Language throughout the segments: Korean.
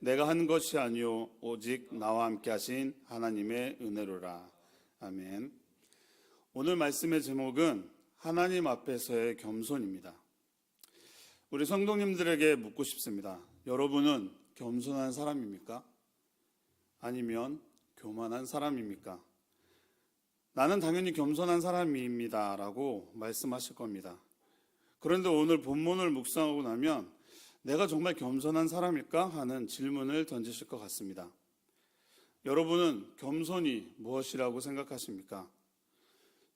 내가 한 것이 아니요 오직 나와 함께 하신 하나님의 은혜로라. 아멘. 오늘 말씀의 제목은 하나님 앞에서의 겸손입니다. 우리 성도님들에게 묻고 싶습니다. 여러분은 겸손한 사람입니까? 아니면 교만한 사람입니까? 나는 당연히 겸손한 사람입니다 라고 말씀하실 겁니다. 그런데 오늘 본문을 묵상하고 나면 내가 정말 겸손한 사람일까 하는 질문을 던지실 것 같습니다. 여러분은 겸손이 무엇이라고 생각하십니까?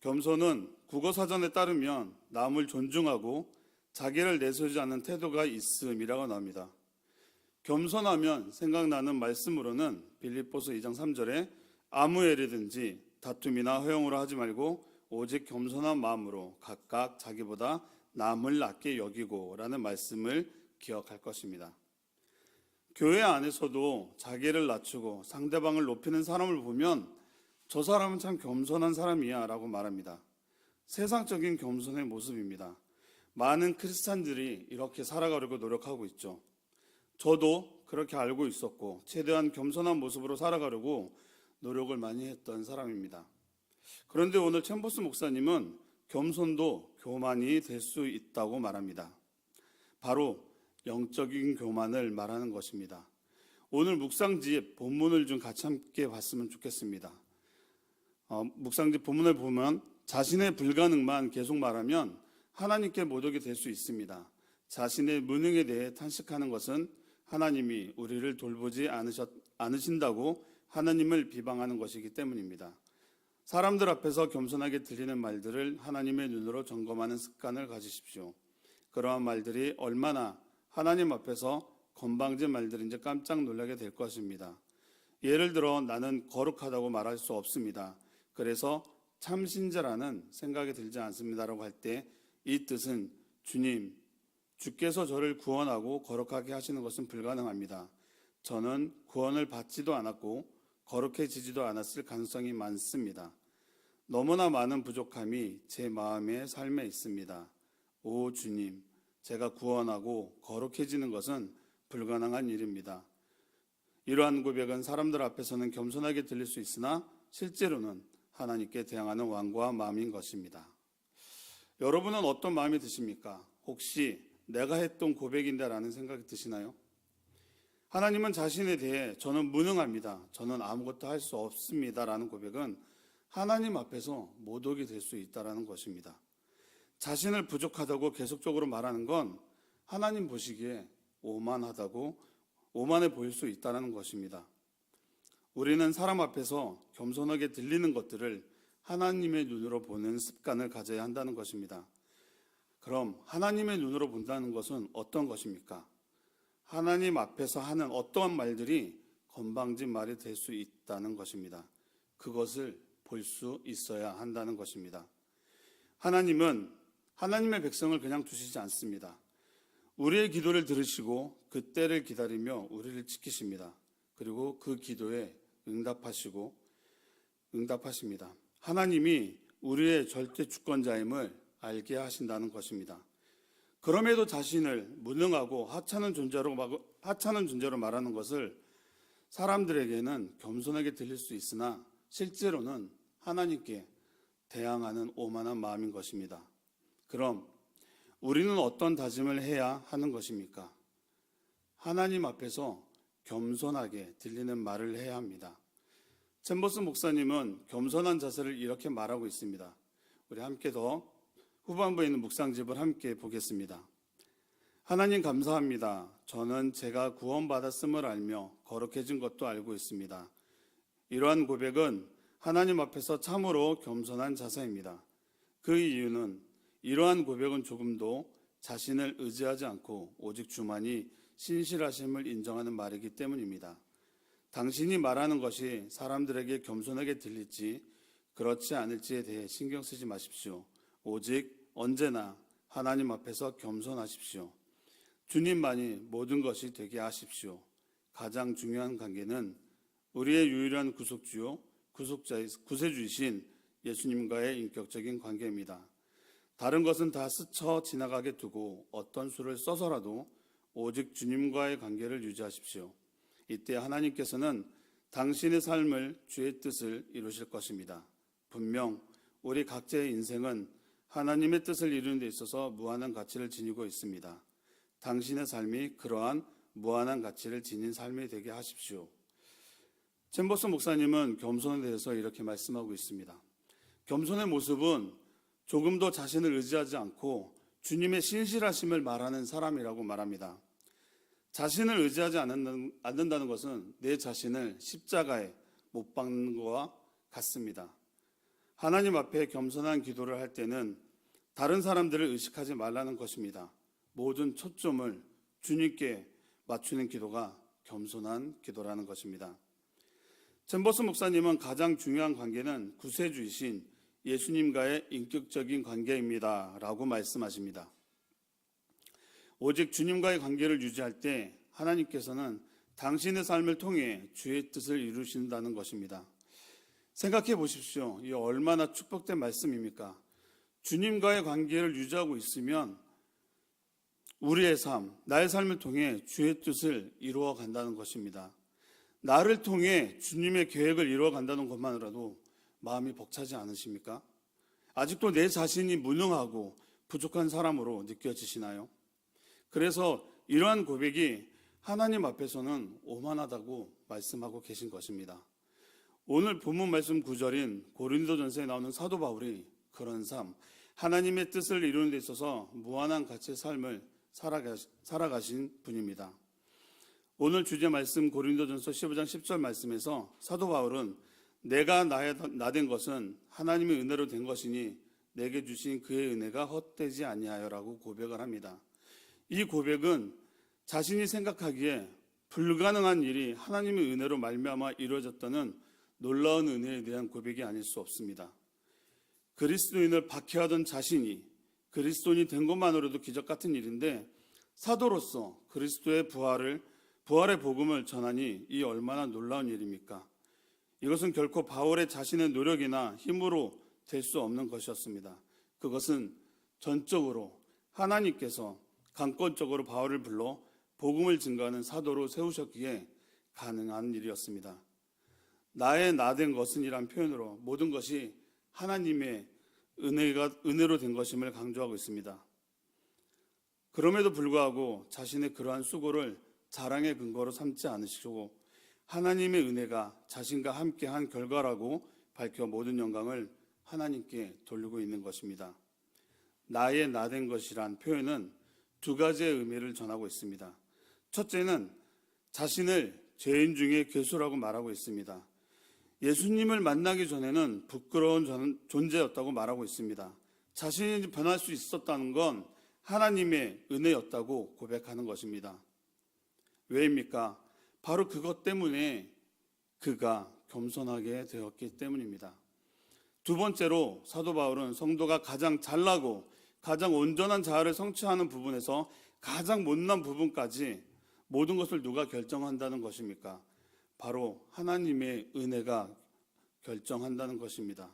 겸손은 국어사전에 따르면 남을 존중하고 자기를 내세우지 않는 태도가 있음이라고 나옵니다. 겸손하면 생각나는 말씀으로는 빌립보서 2장 3절에 아무 일이든지 다툼이나 허용으로 하지 말고 오직 겸손한 마음으로 각각 자기보다 남을 낮게 여기고 라는 말씀을 기억할 것입니다. 교회 안에서도 자기를 낮추고 상대방을 높이는 사람을 보면 저 사람은 참 겸손한 사람이야 라고 말합니다. 세상적인 겸손의 모습입니다. 많은 크리스찬들이 이렇게 살아가려고 노력하고 있죠. 저도 그렇게 알고 있었고 최대한 겸손한 모습으로 살아가려고 노력을 많이 했던 사람입니다. 그런데 오늘 챔버스 목사님은 겸손도 교만이 될 수 있다고 말합니다. 바로 영적인 교만을 말하는 것입니다. 오늘 묵상집 본문을 좀 같이 함께 봤으면 좋겠습니다. 묵상집 본문을 보면 자신의 불가능만 계속 말하면 하나님께 모독이 될 수 있습니다. 자신의 무능에 대해 탄식하는 것은 하나님이 우리를 돌보지 않으신다고 하나님을 비방하는 것이기 때문입니다. 사람들 앞에서 겸손하게 들리는 말들을 하나님의 눈으로 점검하는 습관을 가지십시오. 그러한 말들이 얼마나 하나님 앞에서 건방진 말들인지 깜짝 놀라게 될 것입니다. 예를 들어 나는 거룩하다고 말할 수 없습니다. 그래서 참신자라는 생각이 들지 않습니다라고 할 때 이 뜻은 주님, 주께서 저를 구원하고 거룩하게 하시는 것은 불가능합니다. 저는 구원을 받지도 않았고 거룩해지지도 않았을 가능성이 많습니다. 너무나 많은 부족함이 제 마음의 삶에 있습니다. 오 주님, 제가 구원하고 거룩해지는 것은 불가능한 일입니다. 이러한 고백은 사람들 앞에서는 겸손하게 들릴 수 있으나 실제로는 하나님께 대항하는 완고한 마음인 것입니다. 여러분은 어떤 마음이 드십니까? 혹시 내가 했던 고백인데 라는 생각이 드시나요? 하나님은 자신에 대해 저는 무능합니다. 저는 아무것도 할 수 없습니다 라는 고백은 하나님 앞에서 모독이 될 수 있다는 것입니다. 자신을 부족하다고 계속적으로 말하는 건 하나님 보시기에 오만해 보일 수 있다는 것입니다. 우리는 사람 앞에서 겸손하게 들리는 것들을 하나님의 눈으로 보는 습관을 가져야 한다는 것입니다. 그럼 하나님의 눈으로 본다는 것은 어떤 것입니까? 하나님 앞에서 하는 어떠한 말들이 건방진 말이 될 수 있다는 것입니다. 그것을 볼 수 있어야 한다는 것입니다. 하나님은 하나님의 백성을 그냥 두시지 않습니다. 우리의 기도를 들으시고 그 때를 기다리며 우리를 지키십니다. 그리고 그 기도에 응답하십니다. 하나님이 우리의 절대 주권자임을 알게 하신다는 것입니다. 그럼에도 자신을 무능하고 하찮은 존재로 말하는 것을 사람들에게는 겸손하게 들릴 수 있으나 실제로는 하나님께 대항하는 오만한 마음인 것입니다. 그럼 우리는 어떤 다짐을 해야 하는 것입니까? 하나님 앞에서 겸손하게 들리는 말을 해야 합니다. 챔버스 목사님은 겸손한 자세를 이렇게 말하고 있습니다. 우리 함께 더 후반부에 있는 묵상집을 함께 보겠습니다. 하나님 감사합니다. 저는 제가 구원받았음을 알며 거룩해진 것도 알고 있습니다. 이러한 고백은 하나님 앞에서 참으로 겸손한 자세입니다. 그 이유는 이러한 고백은 조금도 자신을 의지하지 않고 오직 주만이 신실하심을 인정하는 말이기 때문입니다. 당신이 말하는 것이 사람들에게 겸손하게 들릴지 그렇지 않을지에 대해 신경 쓰지 마십시오. 오직 언제나 하나님 앞에서 겸손하십시오. 주님만이 모든 것이 되게 하십시오. 가장 중요한 관계는 우리의 유일한 구속주요, 구세주이신 예수님과의 인격적인 관계입니다. 다른 것은 다 스쳐 지나가게 두고 어떤 수를 써서라도 오직 주님과의 관계를 유지하십시오. 이때 하나님께서는 당신의 삶을 주의 뜻을 이루실 것입니다. 분명 우리 각자의 인생은 하나님의 뜻을 이루는 데 있어서 무한한 가치를 지니고 있습니다. 당신의 삶이 그러한 무한한 가치를 지닌 삶이 되게 하십시오. 챔버스 목사님은 겸손에 대해서 이렇게 말씀하고 있습니다. 겸손의 모습은 조금도 자신을 의지하지 않고 주님의 신실하심을 말하는 사람이라고 말합니다. 자신을 의지하지 않는다는 것은 내 자신을 십자가에 못 박는 것과 같습니다. 하나님 앞에 겸손한 기도를 할 때는 다른 사람들을 의식하지 말라는 것입니다. 모든 초점을 주님께 맞추는 기도가 겸손한 기도라는 것입니다. 챔버스 목사님은 가장 중요한 관계는 구세주이신 예수님과의 인격적인 관계입니다 라고 말씀하십니다. 오직 주님과의 관계를 유지할 때 하나님께서는 당신의 삶을 통해 주의 뜻을 이루신다는 것입니다. 생각해 보십시오. 이 얼마나 축복된 말씀입니까? 주님과의 관계를 유지하고 있으면 우리의 삶, 나의 삶을 통해 주의 뜻을 이루어 간다는 것입니다. 나를 통해 주님의 계획을 이루어 간다는 것만으로도 마음이 벅차지 않으십니까? 아직도 내 자신이 무능하고 부족한 사람으로 느껴지시나요? 그래서 이러한 고백이 하나님 앞에서는 오만하다고 말씀하고 계신 것입니다. 오늘 본문 말씀 9절인 고린도전서에 나오는 사도 바울이 그런 삶, 하나님의 뜻을 이루는 데 있어서 무한한 가치의 삶을 살아가신 분입니다. 오늘 주제 말씀 고린도전서 15장 10절 말씀에서 사도 바울은 내가 나된 것은 하나님의 은혜로 된 것이니 내게 주신 그의 은혜가 헛되지 아니하여라고 고백을 합니다. 이 고백은 자신이 생각하기에 불가능한 일이 하나님의 은혜로 말미암아 이루어졌다는 놀라운 은혜에 대한 고백이 아닐 수 없습니다. 그리스도인을 박해하던 자신이 그리스도인이 된 것만으로도 기적 같은 일인데 사도로서 그리스도의 부활의 복음을 전하니 이 얼마나 놀라운 일입니까? 이것은 결코 바울의 자신의 노력이나 힘으로 될 수 없는 것이었습니다. 그것은 전적으로 하나님께서 강권적으로 바울을 불러 복음을 증거하는 사도로 세우셨기에 가능한 일이었습니다. 나의 나된 것은 이란 표현으로 모든 것이 하나님의 은혜로 된 것임을 강조하고 있습니다. 그럼에도 불구하고 자신의 그러한 수고를 자랑의 근거로 삼지 않으시고 하나님의 은혜가 자신과 함께한 결과라고 밝혀 모든 영광을 하나님께 돌리고 있는 것입니다. 나의 나된 것이란 표현은 두 가지의 의미를 전하고 있습니다. 첫째는 자신을 죄인 중에 괴수라고 말하고 있습니다. 예수님을 만나기 전에는 부끄러운 존재였다고 말하고 있습니다. 자신이 변할 수 있었다는 건 하나님의 은혜였다고 고백하는 것입니다. 왜입니까? 바로 그것 때문에 그가 겸손하게 되었기 때문입니다. 두 번째로 사도 바울은 성도가 가장 잘나고 가장 온전한 자아를 성취하는 부분에서 가장 못난 부분까지 모든 것을 누가 결정한다는 것입니까? 바로 하나님의 은혜가 결정한다는 것입니다.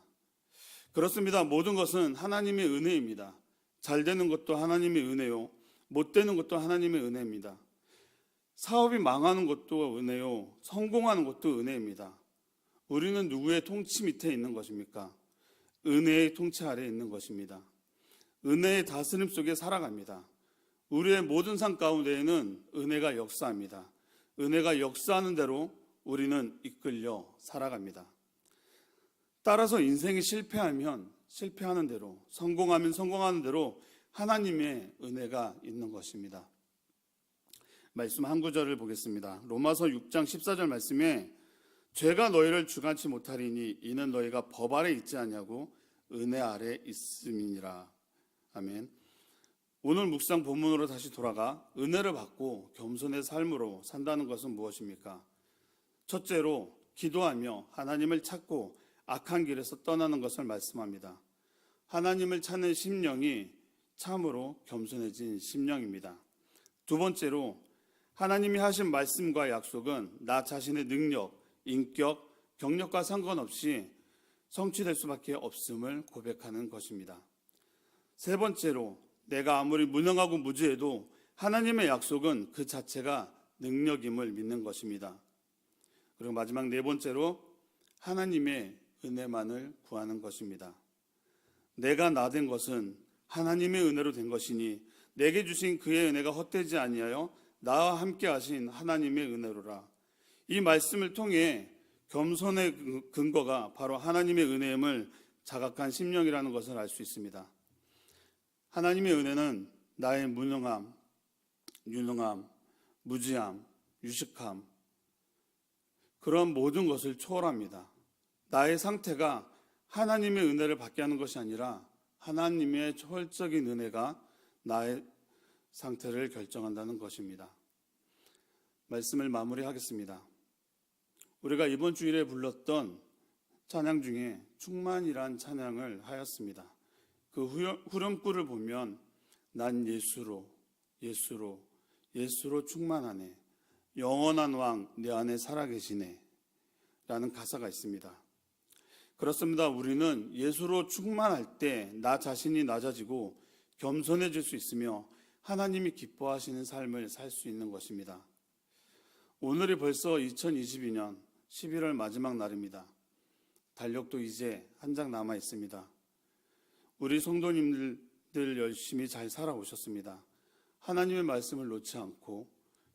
그렇습니다. 모든 것은 하나님의 은혜입니다. 잘 되는 것도 하나님의 은혜요, 못 되는 것도 하나님의 은혜입니다. 사업이 망하는 것도 은혜요, 성공하는 것도 은혜입니다. 우리는 누구의 통치 밑에 있는 것입니까? 은혜의 통치 아래에 있는 것입니다. 은혜의 다스림 속에 살아갑니다. 우리의 모든 삶 가운데에는 은혜가 역사합니다. 은혜가 역사하는 대로 우리는 이끌려 살아갑니다. 따라서 인생이 실패하면 실패하는 대로, 성공하면 성공하는 대로 하나님의 은혜가 있는 것입니다. 말씀 한 구절을 보겠습니다. 로마서 6장 14절 말씀에 죄가 너희를 주관치 못하리니 이는 너희가 법 아래 있지 않냐고 은혜 아래 있음이니라. 아멘. 오늘 묵상 본문으로 다시 돌아가 은혜를 받고 겸손의 삶으로 산다는 것은 무엇입니까? 첫째로 기도하며 하나님을 찾고 악한 길에서 떠나는 것을 말씀합니다. 하나님을 찾는 심령이 참으로 겸손해진 심령입니다. 두 번째로 하나님이 하신 말씀과 약속은 나 자신의 능력, 인격, 경력과 상관없이 성취될 수밖에 없음을 고백하는 것입니다. 세 번째로 내가 아무리 무능하고 무지해도 하나님의 약속은 그 자체가 능력임을 믿는 것입니다. 그리고 마지막 네 번째로 하나님의 은혜만을 구하는 것입니다. 내가 나 된 것은 하나님의 은혜로 된 것이니 내게 주신 그의 은혜가 헛되지 아니하여 나와 함께 하신 하나님의 은혜로라. 이 말씀을 통해 겸손의 근거가 바로 하나님의 은혜임을 자각한 심령이라는 것을 알 수 있습니다. 하나님의 은혜는 나의 무능함, 유능함, 무지함, 유식함, 그런 모든 것을 초월합니다. 나의 상태가 하나님의 은혜를 받게 하는 것이 아니라 하나님의 초월적인 은혜가 나의 상태를 결정한다는 것입니다. 말씀을 마무리하겠습니다. 우리가 이번 주일에 불렀던 찬양 중에 충만이란 찬양을 하였습니다. 그 후렴구를 보면 난 예수로 충만하네, 영원한 왕 내 안에 살아계시네 라는 가사가 있습니다. 그렇습니다. 우리는 예수로 충만할 때 나 자신이 낮아지고 겸손해질 수 있으며 하나님이 기뻐하시는 삶을 살 수 있는 것입니다. 오늘이 벌써 2022년 11월 마지막 날입니다. 달력도 이제 한 장 남아 있습니다. 우리 성도님들 열심히 잘 살아오셨습니다. 하나님의 말씀을 놓지 않고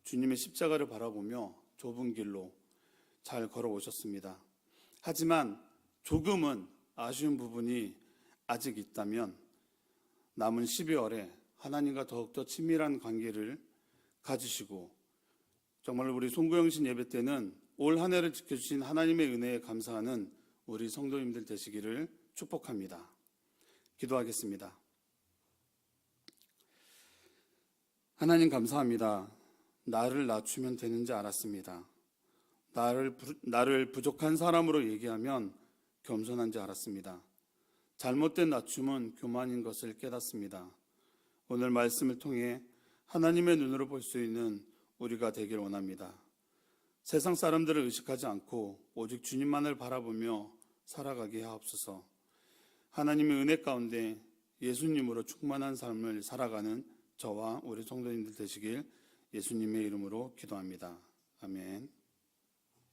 주님의 십자가를 바라보며 좁은 길로 잘 걸어오셨습니다. 하지만 조금은 아쉬운 부분이 아직 있다면 남은 12월에 하나님과 더욱더 친밀한 관계를 가지시고 정말 우리 송구영신 예배 때는 올 한 해를 지켜주신 하나님의 은혜에 감사하는 우리 성도님들 되시기를 축복합니다. 기도하겠습니다. 하나님 감사합니다. 나를 낮추면 되는지 알았습니다. 나를 부족한 사람으로 얘기하면 겸손한지 알았습니다. 잘못된 낮춤은 교만인 것을 깨닫습니다. 오늘 말씀을 통해 하나님의 눈으로 볼 수 있는 우리가 되길 원합니다. 세상 사람들을 의식하지 않고 오직 주님만을 바라보며 살아가게 하옵소서. 하나님의 은혜 가운데 예수님으로 충만한 삶을 살아가는 저와 우리 성도님들 되시길 예수님의 이름으로 기도합니다. 아멘.